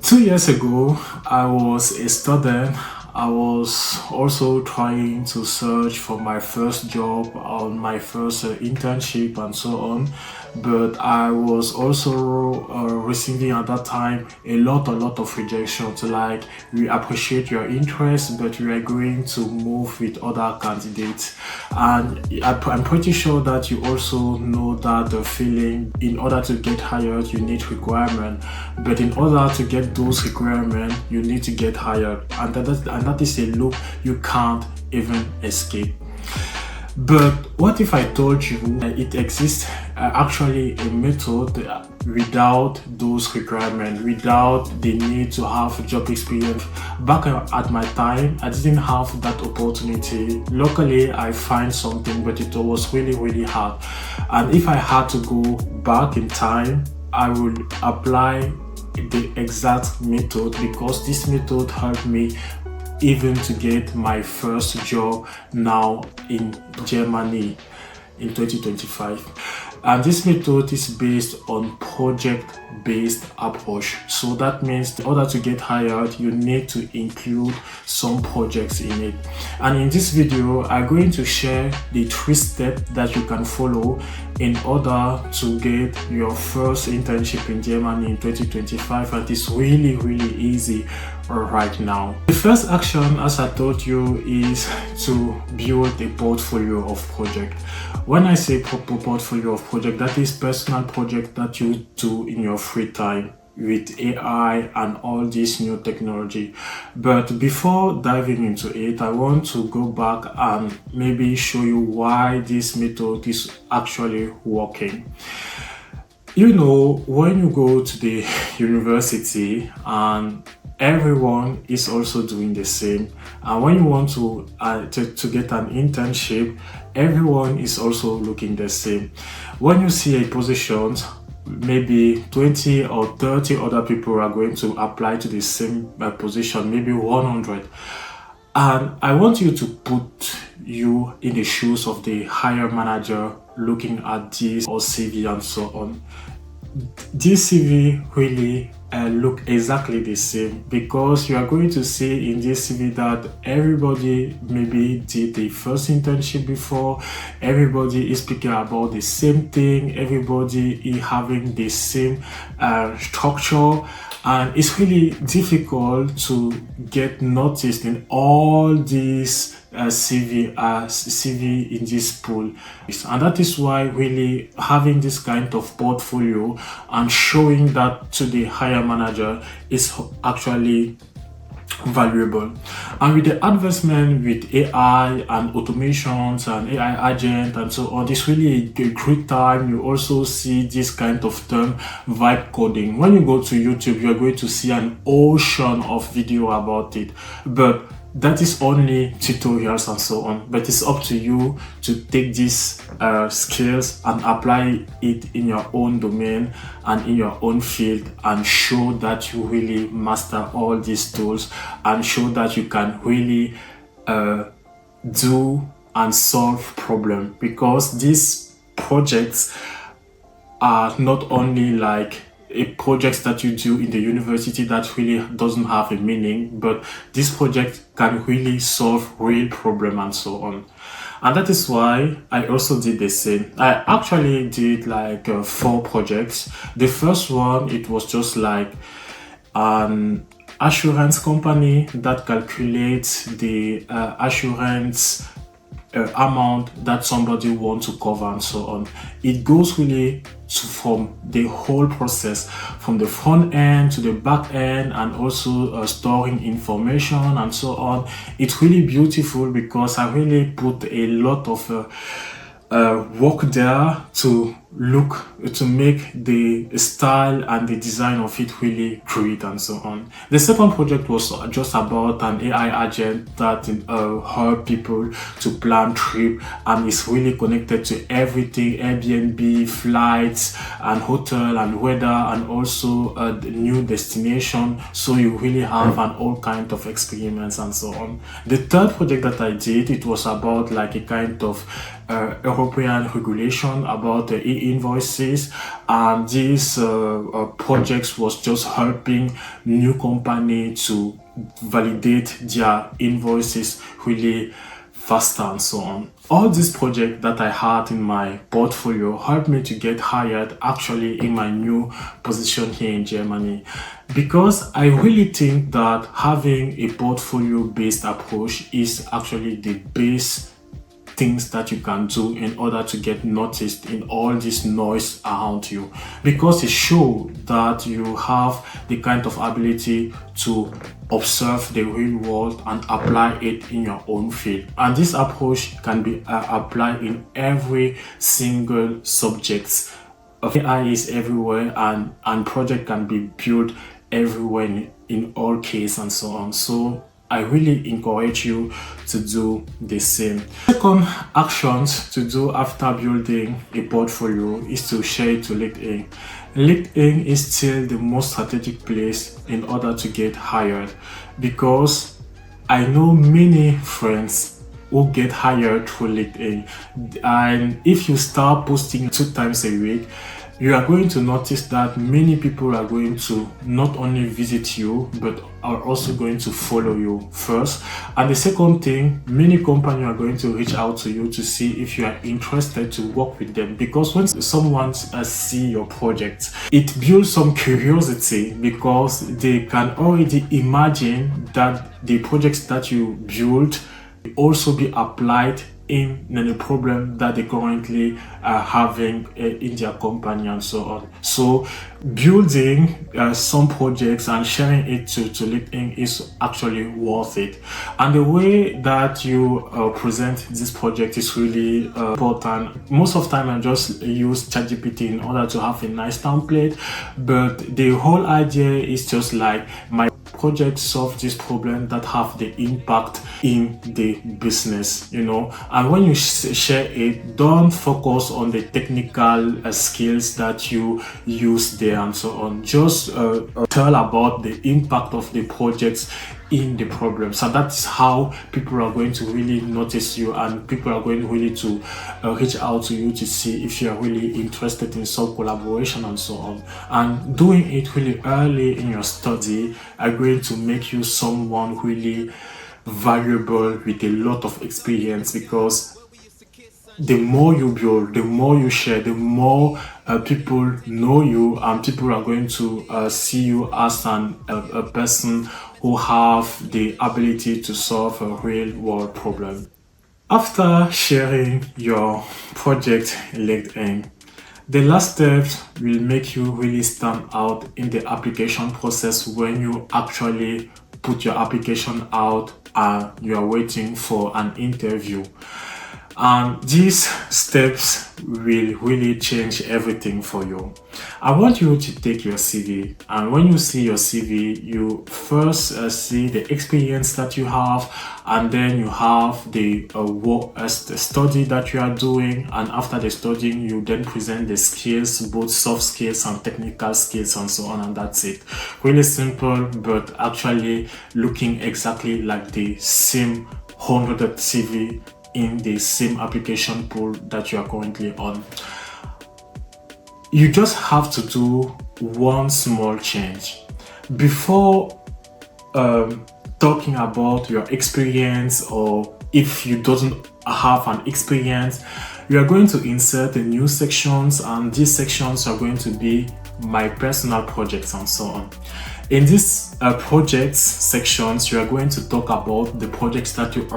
2 years ago, I was a student. I was also trying to search for my first job on my first internship and so on. But I was also receiving at that time a lot of rejections. Like, we appreciate your interest, but we are going to move with other candidates. And I'm pretty sure that you also know that the feeling. In order to get hired, you need requirement, but in order to get those requirements, you need to get hired, and that is a loop you can't even escape. But what if I told you it exists actually a method without those requirements, without the need to have job experience? Back at my time, I didn't have that opportunity. Luckily, I find something, but it was really hard. And if I had to go back in time, I would apply the exact method, because this method helped me even to get my first job now in Germany in 2025. And this method is based on project-based approach. So that means in order to get hired, you need to include some projects in it. And in this video, I'm going to share the 3 steps that you can follow in order to get your first internship in Germany in 2025. And it's really easy right now. The first action, as I told you, is to build a portfolio of project. When I say portfolio of project, that is personal project that you do in your free time with AI and all this new technology. But before diving into it, I want to go back and maybe show you why this method is actually working. You know, when you go to the university and everyone is also doing the same, and when you want to get an internship, everyone is also looking the same. When you see a position, maybe 20 or 30 other people are going to apply to the same position, maybe 100. And I want you to put you in the shoes of the hire manager looking at this or CV and so on. This CV really look exactly the same, because you are going to see in this CV that everybody maybe did the first internship before, everybody is speaking about the same thing, everybody is having the same structure, and it's really difficult to get noticed in all these CV in this pool. And that is why really having this kind of portfolio and showing that to the hire manager is actually valuable. And with the advancement with AI and automations and AI agent and so on, it's really a great time. You also see this kind of term, vibe coding. When you go to YouTube, you're going to see an ocean of video about it, but that is only tutorials and so on. But it's up to you to take these skills and apply it in your own domain and in your own field, and show that you really master all these tools, and show that you can really do and solve problems. Because these projects are not only like a project that you do in the university that really doesn't have a meaning, but this project can really solve real problem and so on. And that is why I also did the same. I actually did like 4 projects. The first one, it was just like an assurance company that calculates the assurance amount that somebody wants to cover and so on. It goes really from the whole process, from the front end to the back end, and also storing information and so on. It's really beautiful, because I really put a lot of work there to make the style and the design of it really great and so on. The second project was just about an AI agent that help people to plan trip, and is really connected to everything: Airbnb, flights and hotel and weather, and also the new destination. So you really have an all kind of experiments and so on. The third project that I did, it was about like a kind of European regulation about invoices, and these projects was just helping new company to validate their invoices really faster and so on. All these projects that I had in my portfolio helped me to get hired actually in my new position here in Germany, because I really think that having a portfolio based approach is actually the base things that you can do in order to get noticed in all this noise around you, because it shows that you have the kind of ability to observe the real world and apply it in your own field. And this approach can be applied in every single subject. AI is everywhere, and project can be built everywhere in all cases and so on. So I really encourage you to do the same. Second actions to do after building a portfolio is to share it to LinkedIn. LinkedIn is still the most strategic place in order to get hired, because I know many friends who get hired through LinkedIn, and if you start posting 2 times a week, you are going to notice that many people are going to not only visit you, but are also going to follow you first. And the second thing, many companies are going to reach out to you to see if you are interested to work with them, because when someone see your project, it builds some curiosity, because they can already imagine that the projects that you build will also be applied in the problem that they currently are having in their company and so on. So building some projects and sharing it to LinkedIn is actually worth it. And the way that you present this project is really important. Most of the time I just use ChatGPT in order to have a nice template, but the whole idea is just like my project solve this problem that have the impact in the business, and when you share it, don't focus on the technical skills that you use there and so on. Just tell about the impact of the projects in the problem. So that's how people are going to really notice you, and people are going really to reach out to you to see if you are really interested in some collaboration and so on. And doing it really early in your study are going to make you someone really valuable with a lot of experience, because the more you build, the more you share, the more people know you, and people are going to see you as a person who have the ability to solve a real world problem. After sharing your project in LinkedIn, the last step will make you really stand out in the application process when you actually put your application out and you are waiting for an interview. And these steps will really change everything for you. I want you to take your CV, and when you see your CV, you first see the experience that you have, and then you have the work as the study that you are doing, and after the studying you then present the skills, both soft skills and technical skills and so on, and that's it. Really simple, but actually looking exactly like the same 100 CV in the same application pool that you are currently on. You just have to do one small change. Before talking about your experience, or if you don't have an experience, you are going to insert the new sections, and these sections are going to be my personal projects and so on. In these projects sections, you are going to talk about the projects that you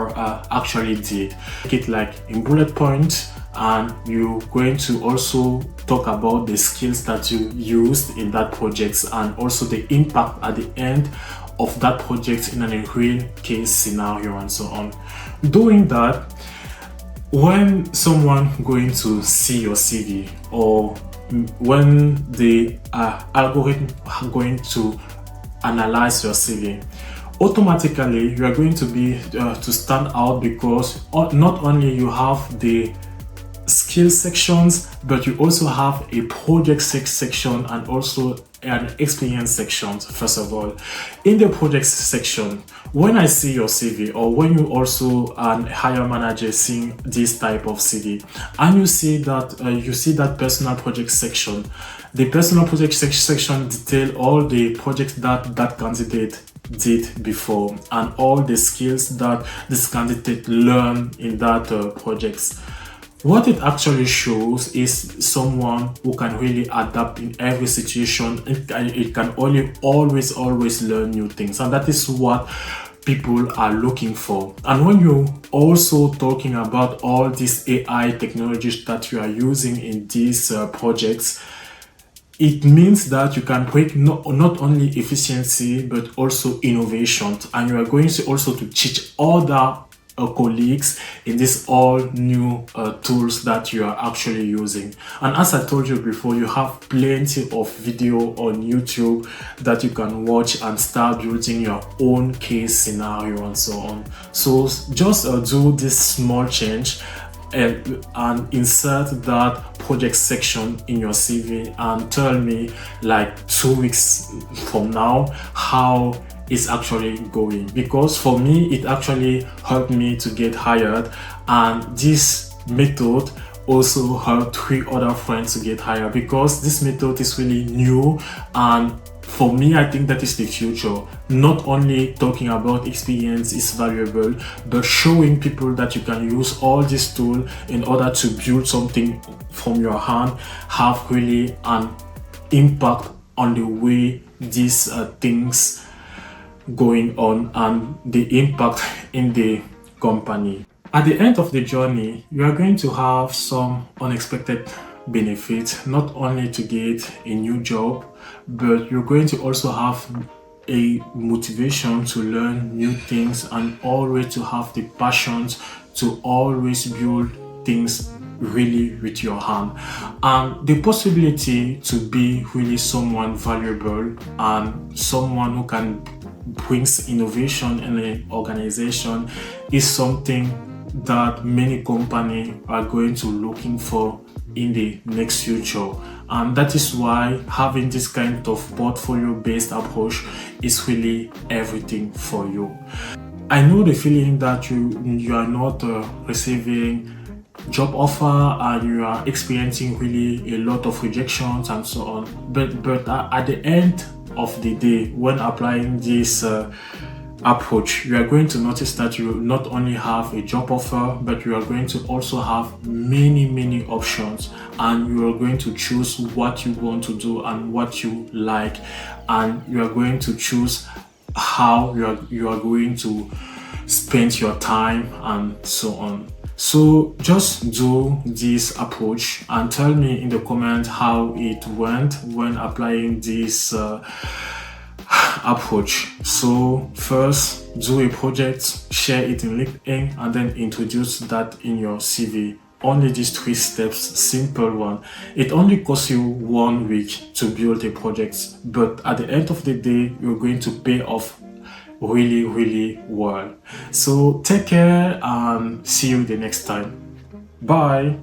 actually did. Make it like in bullet points, and you're going to also talk about the skills that you used in that project, and also the impact at the end of that project in a real case scenario and so on. Doing that, when someone going to see your CV, or when the algorithm are going to analyze your CV, automatically you are going to be to stand out, because not only you have the skills skills sections, but you also have a project section and also an experience section. First of all, in the project section, when I see your CV, or when you also an hire manager seeing this type of CV, and you see that personal project section, the personal project section detail all the projects that candidate did before and all the skills that this candidate learned in that projects. What it actually shows is someone who can really adapt in every situation. It can only always learn new things, and that is what people are looking for. And when you also talking about all these AI technologies that you are using in these projects, it means that you can break not only efficiency but also innovation, and you are going to also to teach other colleagues in these all new tools that you are actually using. And as I told you before, you have plenty of video on YouTube that you can watch and start building your own case scenario and so on. So just do this small change and insert that project section in your CV and tell me like 2 weeks from now how it's actually going, because for me it actually helped me to get hired, and this method also helped 3 other friends to get hired, because this method is really new, and for me I think that is the future. Not only talking about experience is valuable, but showing people that you can use all this tool in order to build something from your hand have really an impact on the way these things going on and the impact in the company. At the end of the journey, you are going to have some unexpected benefits, not only to get a new job, but you're going to also have a motivation to learn new things and always to have the passions to always build things really with your hand, and the possibility to be really someone valuable and someone who can brings innovation in an organization is something that many companies are going to looking for in the next future. And that is why having this kind of portfolio based approach is really everything for you. I know the feeling that you are not receiving job offer and you are experiencing really a lot of rejections and so on, but at the end of the day, when applying this approach, you are going to notice that you not only have a job offer, but you are going to also have many options, and you are going to choose what you want to do and what you like, and you are going to choose how you are going to spend your time and so on. So just do this approach and tell me in the comment how it went when applying this approach. So first, do a project, share it in LinkedIn, and then introduce that in your CV. Only these 3 steps, simple one. It only costs you 1 week to build a project, but at the end of the day, you're going to pay off really well. So take care and see you the next time. Bye.